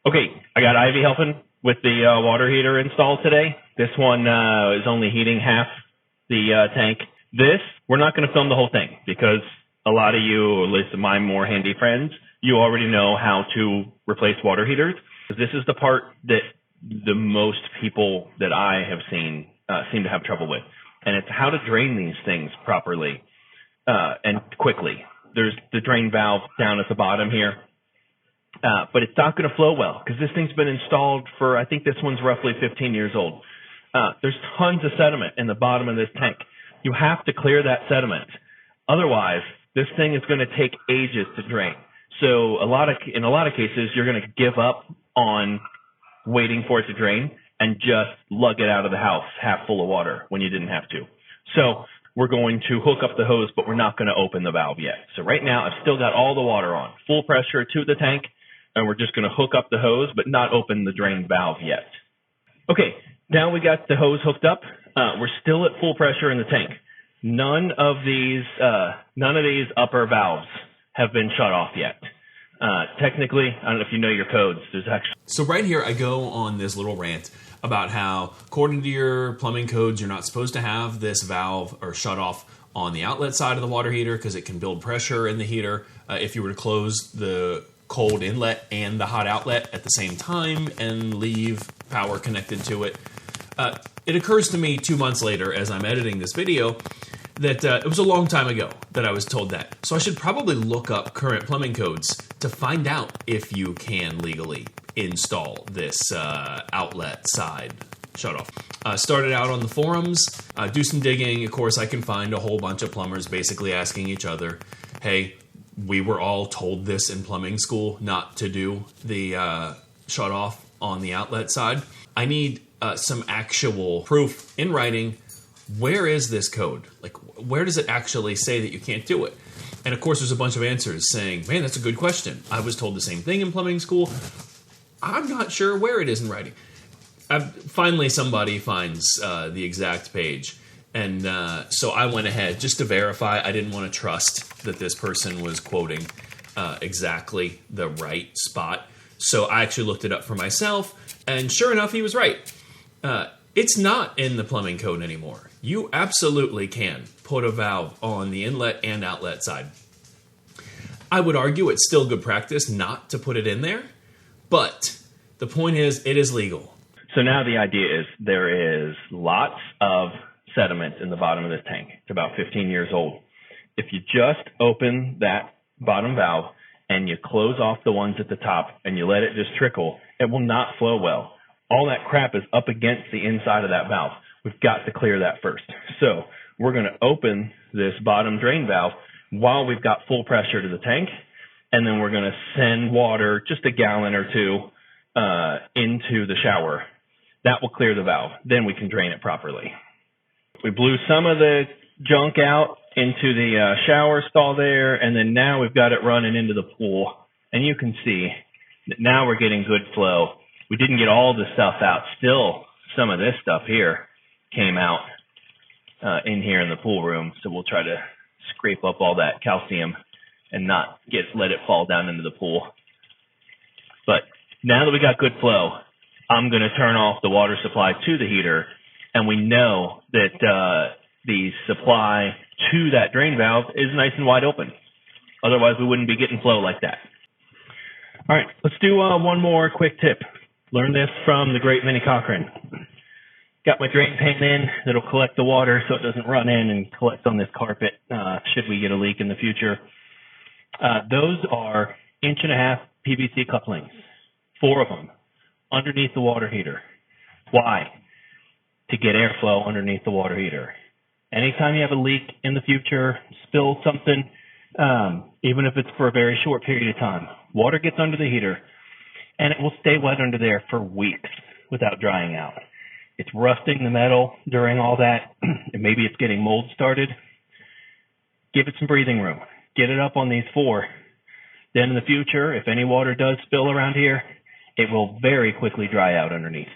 Okay, I got Ivy helping with the water heater install today. This one is only heating half the tank. We're not going to film the whole thing because a lot of you, or at least my more handy friends, you already know how to replace water heaters. This is the part that the most people that I have seen seem to have trouble with, and it's how to drain these things properly and quickly. There's the drain valve down at the bottom here. But it's not going to flow well because this thing's been installed for, I think this one's roughly 15 years old. There's tons of sediment in the bottom of this tank. You have to clear that sediment. Otherwise, this thing is going to take ages to drain. So in a lot of cases, you're going to give up on waiting for it to drain and just lug it out of the house half full of water when you didn't have to. So we're going to hook up the hose, but we're not going to open the valve yet. So right now, I've still got all the water on, full pressure to the tank, and we're just going to hook up the hose, but not open the drain valve yet. Okay, now we got the hose hooked up. We're still at full pressure in the tank. None of these upper valves have been shut off yet. Technically, I don't know if you know your codes. So right here, I go on this little rant about how, according to your plumbing codes, you're not supposed to have this valve or shut off on the outlet side of the water heater because it can build pressure in the heater if you were to close the cold inlet and the hot outlet at the same time and leave power connected to it. It occurs to me 2 months later as I'm editing this video that it was a long time ago that I was told that. So I should probably look up current plumbing codes to find out if you can legally install this outlet side shutoff. Started out on the forums, do some digging. Of course, I can find a whole bunch of plumbers basically asking each other, hey, we were all told this in plumbing school not to do the shutoff on the outlet side. I need some actual proof in writing. Where is this code? Like, where does it actually say that you can't do it? And of course, there's a bunch of answers saying, man, that's a good question. I was told the same thing in plumbing school. I'm not sure where it is in writing. Finally, somebody finds the exact page. And so I went ahead just to verify. I didn't want to trust that this person was quoting exactly the right spot. So I actually looked it up for myself. And sure enough, he was right. It's not in the plumbing code anymore. You absolutely can put a valve on the inlet and outlet side. I would argue it's still good practice not to put it in there, but the point is it is legal. So now the idea is there is lots of sediment in the bottom of this tank. It's about 15 years old. If you just open that bottom valve and you close off the ones at the top and you let it just trickle, it will not flow well. All that crap is up against the inside of that valve. We've got to clear that first. So we're going to open this bottom drain valve while we've got full pressure to the tank, and then we're going to send water, just a gallon or two, into the shower. That will clear the valve. Then we can drain it properly. We blew some of the junk out into the shower stall there, and then now we've got it running into the pool. And you can see that now we're getting good flow. We didn't get all the stuff out. Still, some of this stuff here came out in here in the pool room. So we'll try to scrape up all that calcium and not let it fall down into the pool. But now that we got good flow, I'm going to turn off the water supply to the heater. And we know that the supply to that drain valve is nice and wide open. Otherwise, we wouldn't be getting flow like that. All right, let's do one more quick tip. Learned this from the great Vinnie Cochran. Got my drain pan in that'll collect the water so it doesn't run in and collect on this carpet should we get a leak in the future. Those are 1.5-inch PVC couplings, 4 of them, underneath the water heater. Why? To get airflow underneath the water heater. Anytime you have a leak in the future, spill something, even if it's for a very short period of time, water gets under the heater and it will stay wet under there for weeks without drying out. It's rusting the metal during all that, and maybe it's getting mold started. Give it some breathing room. Get it up on these 4. Then in the future, if any water does spill around here, it will very quickly dry out underneath.